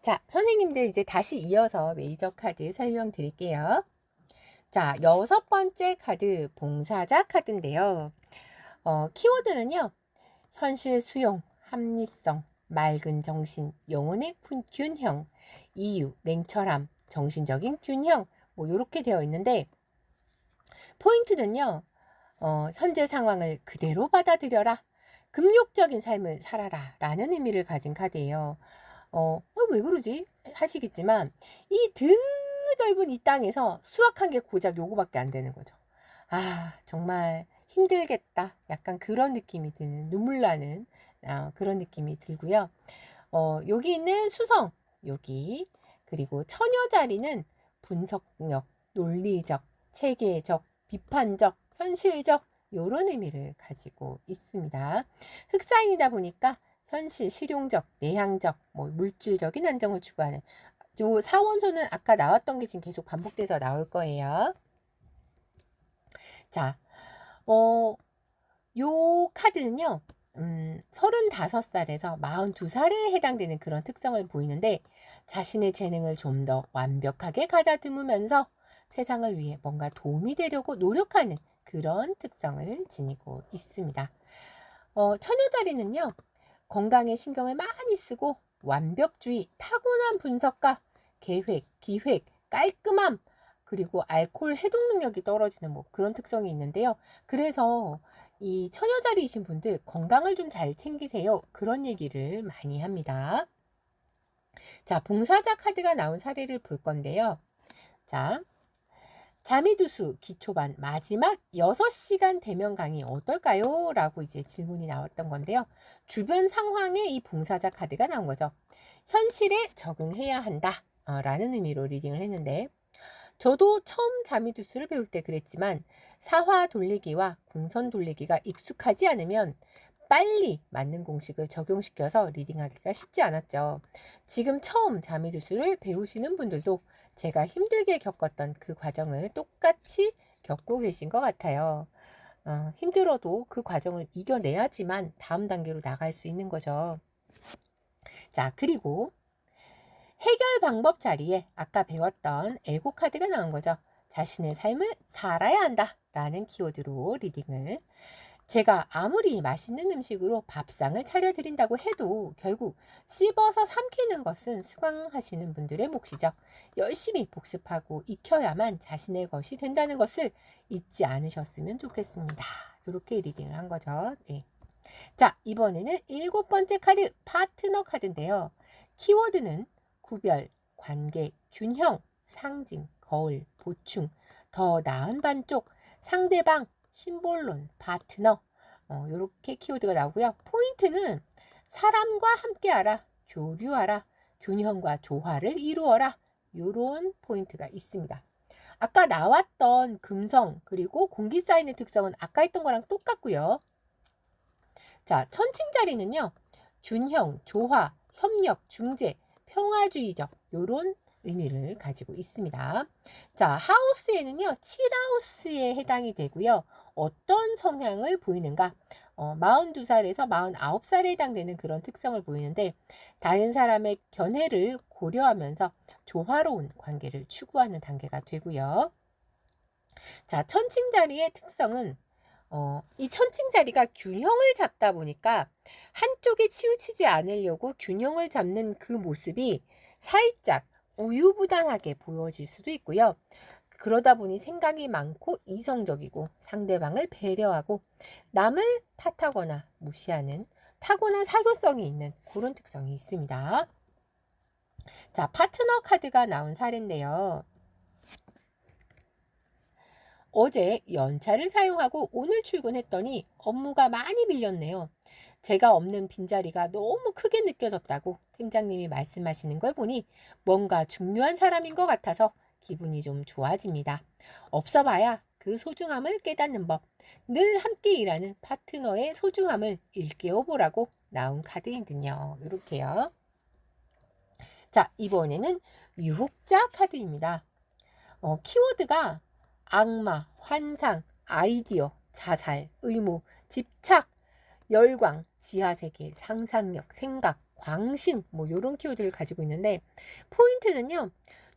자, 선생님들 이제 다시 이어서 메이저 카드 설명드릴게요. 자, 여섯 번째 카드 봉사자 카드인데요. 키워드는요. 현실 수용, 합리성, 맑은 정신, 영혼의 균형, 이유, 냉철함, 정신적인 균형 뭐 이렇게 되어 있는데 포인트는요. 현재 상황을 그대로 받아들여라. 금욕적인 삶을 살아라 라는 의미를 가진 카드예요. 왜 그러지? 하시겠지만 이 드넓은 이 땅에서 수확한 게 고작 요거밖에 안 되는 거죠. 아, 정말 힘들겠다. 약간 그런 느낌이 드는, 눈물 나는 그런 느낌이 들고요. 여기 있는 수성, 여기, 그리고 처녀 자리는 분석력, 논리적, 체계적, 비판적, 현실적, 요런 의미를 가지고 있습니다. 흑사인이다 보니까 현실, 실용적, 내향적, 뭐 물질적인 안정을 추구하는 요 사원소는 아까 나왔던 게 지금 계속 반복돼서 나올 거예요. 자, 요 카드는요. 35살에서 42살에 해당되는 그런 특성을 보이는데 자신의 재능을 좀 더 완벽하게 가다듬으면서 세상을 위해 뭔가 도움이 되려고 노력하는 그런 특성을 지니고 있습니다. 처녀 자리는요. 건강에 신경을 많이 쓰고 완벽주의, 타고난 분석과 계획, 기획, 깔끔함, 그리고 알코올 해독 능력이 떨어지는 뭐 그런 특성이 있는데요. 그래서 이 처녀 자리이신 분들 건강을 좀 잘 챙기세요. 그런 얘기를 많이 합니다. 자, 봉사자 카드가 나온 사례를 볼 건데요. 자, 자미두수 기초반 마지막 6시간 대면 강의 어떨까요? 라고 이제 질문이 나왔던 건데요. 주변 상황에 이 봉사자 카드가 나온 거죠. 현실에 적응해야 한다. 라는 의미로 리딩을 했는데 저도 처음 자미두수를 배울 때 그랬지만 사화 돌리기와 궁선 돌리기가 익숙하지 않으면 빨리 맞는 공식을 적용시켜서 리딩하기가 쉽지 않았죠. 지금 처음 자미두수를 배우시는 분들도 제가 힘들게 겪었던 그 과정을 똑같이 겪고 계신 것 같아요. 힘들어도 그 과정을 이겨내야지만 다음 단계로 나갈 수 있는 거죠. 자, 그리고 해결 방법 자리에 아까 배웠던 에고 카드가 나온 거죠. 자신의 삶을 살아야 한다 라는 키워드로 리딩을 제가 아무리 맛있는 음식으로 밥상을 차려드린다고 해도 결국 씹어서 삼키는 것은 수강하시는 분들의 몫이죠. 열심히 복습하고 익혀야만 자신의 것이 된다는 것을 잊지 않으셨으면 좋겠습니다. 이렇게 리딩을 한 거죠. 네. 자, 이번에는 7번째 카드 파트너 카드인데요. 키워드는 구별, 관계, 균형, 상징, 거울, 보충, 더 나은 반쪽, 상대방, 심볼론, 파트너 이렇게 키워드가 나오고요. 포인트는 사람과 함께하라, 교류하라, 균형과 조화를 이루어라 이런 포인트가 있습니다. 아까 나왔던 금성 그리고 공기 사인의 특성은 아까 했던 거랑 똑같고요. 자, 천칭 자리는요. 균형, 조화, 협력, 중재, 평화주의적 요런 의미를 가지고 있습니다. 자, 하우스에는요. 7하우스에 해당이 되고요. 어떤 성향을 보이는가? 42살에서 49살에 해당되는 그런 특성을 보이는데 다른 사람의 견해를 고려하면서 조화로운 관계를 추구하는 단계가 되고요. 자, 천칭 자리의 특성은 이 천칭 자리가 균형을 잡다 보니까 한쪽에 치우치지 않으려고 균형을 잡는 그 모습이 살짝 우유부단하게 보여질 수도 있고요. 그러다 보니 생각이 많고 이성적이고 상대방을 배려하고 남을 탓하거나 무시하는 타고난 사교성이 있는 그런 특성이 있습니다. 자, 파트너 카드가 나온 사례인데요. 어제 연차를 사용하고 오늘 출근했더니 업무가 많이 밀렸네요. 제가 없는 빈자리가 너무 크게 느껴졌다고 팀장님이 말씀하시는 걸 보니 뭔가 중요한 사람인 것 같아서 기분이 좀 좋아집니다. 없어 봐야 그 소중함을 깨닫는 법. 늘 함께 일하는 파트너의 소중함을 일깨워보라고 나온 카드이거든요. 이렇게요. 자, 이번에는 유혹자 카드입니다. 키워드가 악마, 환상, 아이디어, 자살, 의무, 집착, 열광, 지하세계, 상상력, 생각, 광신, 뭐 요런 키워드를 가지고 있는데 포인트는요.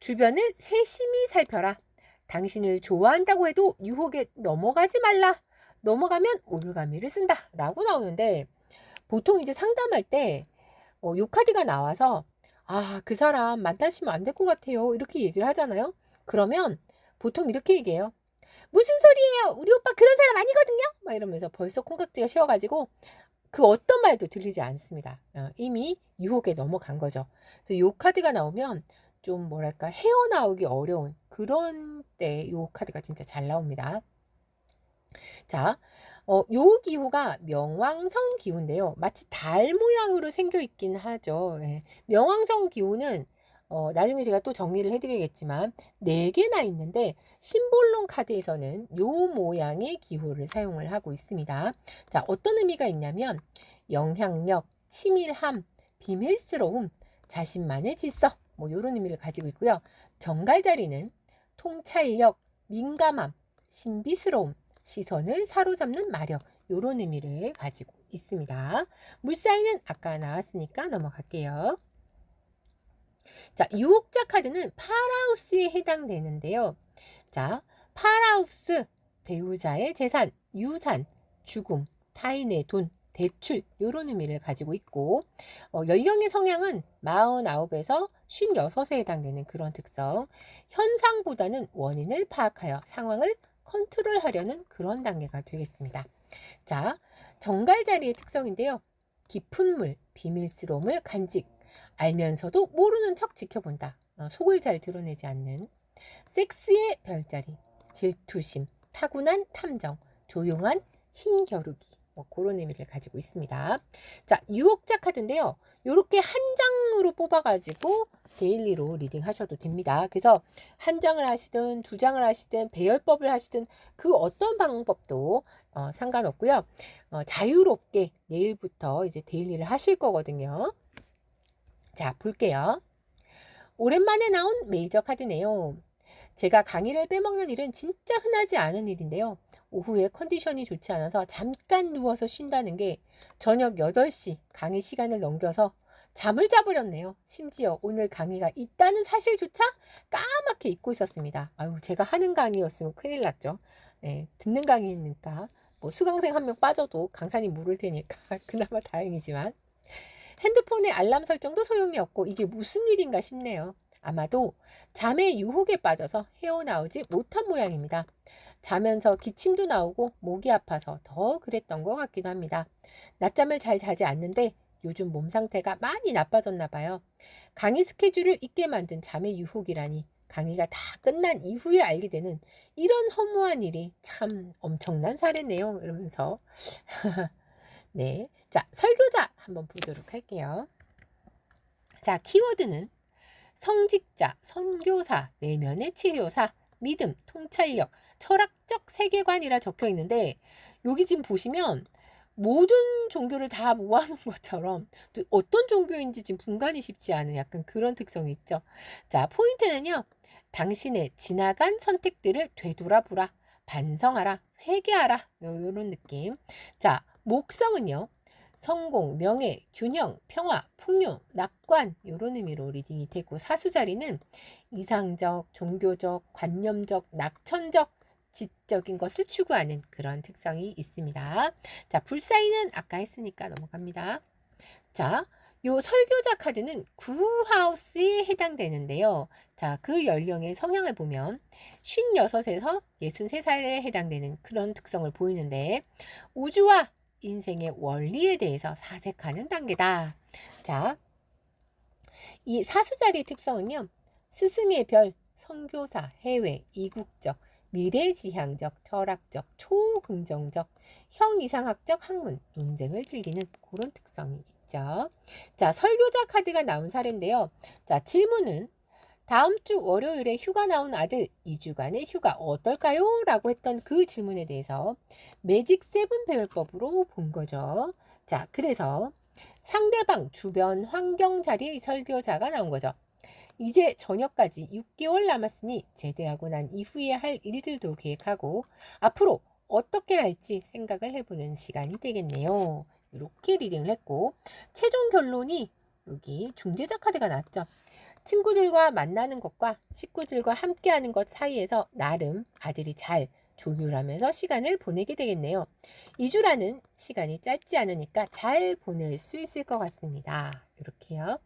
주변을 세심히 살펴라. 당신을 좋아한다고 해도 유혹에 넘어가지 말라. 넘어가면 올가미를 쓴다. 라고 나오는데 보통 이제 상담할 때 요 카드가 나와서 그 사람 만나시면 안 될 것 같아요. 이렇게 얘기를 하잖아요. 그러면 보통 이렇게 얘기해요. 무슨 소리예요? 우리 오빠 그런 사람 아니거든요? 막 이러면서 벌써 콩깍지가 쉬어가지고 그 어떤 말도 들리지 않습니다. 이미 유혹에 넘어간 거죠. 그래서 요 카드가 나오면 좀 뭐랄까 헤어나오기 어려운 그런 때 요 카드가 진짜 잘 나옵니다. 자, 요 기호가 명왕성 기호인데요. 마치 달 모양으로 생겨 있긴 하죠. 예. 명왕성 기호는 나중에 제가 또 정리를 해드리겠지만 4개나 있는데 심볼론 카드에서는 요 모양의 기호를 사용을 하고 있습니다. 자, 어떤 의미가 있냐면 영향력, 치밀함, 비밀스러움, 자신만의 질서 뭐 요런 의미를 가지고 있고요. 정갈자리는 통찰력, 민감함, 신비스러움, 시선을 사로잡는 마력 요런 의미를 가지고 있습니다. 물사이는 아까 나왔으니까 넘어갈게요. 자, 유혹자 카드는 파라우스에 해당되는데요. 자, 파라우스, 배우자의 재산, 유산, 죽음, 타인의 돈, 대출 요런 의미를 가지고 있고 연령의 성향은 49에서 56에 해당되는 그런 특성. 현상보다는 원인을 파악하여 상황을 컨트롤하려는 그런 단계가 되겠습니다. 자, 정갈자리의 특성인데요. 깊은 물, 비밀스러움을 간직, 알면서도 모르는 척 지켜본다. 속을 잘 드러내지 않는. 섹스의 별자리, 질투심, 타고난 탐정, 조용한 힘겨루기. 뭐 그런 의미를 가지고 있습니다. 자, 유혹자 카드인데요. 요렇게 한 장으로 뽑아가지고 데일리로 리딩 하셔도 됩니다. 그래서 한 장을 하시든 2장을 하시든 배열법을 하시든 그 어떤 방법도 상관없고요. 자유롭게 내일부터 이제 데일리를 하실 거거든요. 자, 볼게요. 오랜만에 나온 메이저 카드네요. 제가 강의를 빼먹는 일은 진짜 흔하지 않은 일인데요. 오후에 컨디션이 좋지 않아서 잠깐 누워서 쉰다는 게 저녁 8시 강의 시간을 넘겨서 잠을 자버렸네요. 심지어 오늘 강의가 있다는 사실조차 까맣게 잊고 있었습니다. 아유, 제가 하는 강의였으면 큰일 났죠. 네, 듣는 강의니까 뭐 수강생 한 명 빠져도 강사님 모를 테니까 그나마 다행이지만 핸드폰의 알람 설정도 소용이 없고 이게 무슨 일인가 싶네요. 아마도 잠의 유혹에 빠져서 헤어나오지 못한 모양입니다. 자면서 기침도 나오고 목이 아파서 더 그랬던 것 같기도 합니다. 낮잠을 잘 자지 않는데 요즘 몸 상태가 많이 나빠졌나 봐요. 강의 스케줄을 잊게 만든 잠의 유혹이라니 강의가 다 끝난 이후에 알게 되는 이런 허무한 일이 참 엄청난 사례네요. 이러면서 네, 자, 설교자 한번 보도록 할게요. 자, 키워드는 성직자, 선교사, 내면의 치료사, 믿음, 통찰력, 철학적 세계관이라 적혀 있는데 여기 지금 보시면 모든 종교를 다 모아놓은 것처럼 또 어떤 종교인지 지금 분간이 쉽지 않은 약간 그런 특성이 있죠. 자, 포인트는요. 당신의 지나간 선택들을 되돌아보라, 반성하라, 회개하라 이런 느낌. 자, 목성은요. 성공, 명예, 균형, 평화, 풍요, 낙관 이런 의미로 리딩이 되고 사수자리는 이상적, 종교적, 관념적, 낙천적, 지적인 것을 추구하는 그런 특성이 있습니다. 자, 불사이는 아까 했으니까 넘어갑니다. 자, 요 설교자 카드는 구하우스에 해당되는데요. 자, 그 연령의 성향을 보면 56에서 63살에 해당되는 그런 특성을 보이는데 우주와 인생의 원리에 대해서 사색하는 단계다. 자, 이 사수자리의 특성은요. 스승의 별, 선교사, 해외, 이국적, 미래지향적, 철학적, 초긍정적, 형이상학적 학문, 논쟁을 즐기는 그런 특성이 있죠. 자, 설교자 카드가 나온 사례인데요. 자, 질문은 다음 주 월요일에 휴가 나온 아들 2주간의 휴가 어떨까요? 라고 했던 그 질문에 대해서 매직 세븐 배열법으로 본 거죠. 자, 그래서 상대방 주변 환경 자리의 설교자가 나온 거죠. 이제 저녁까지 6개월 남았으니 제대하고 난 이후에 할 일들도 계획하고 앞으로 어떻게 할지 생각을 해보는 시간이 되겠네요. 이렇게 리딩을 했고 최종 결론이 여기 중재자 카드가 나왔죠. 친구들과 만나는 것과 식구들과 함께하는 것 사이에서 나름 아들이 잘 조율하면서 시간을 보내게 되겠네요. 2주라는 시간이 짧지 않으니까 잘 보낼 수 있을 것 같습니다. 이렇게요.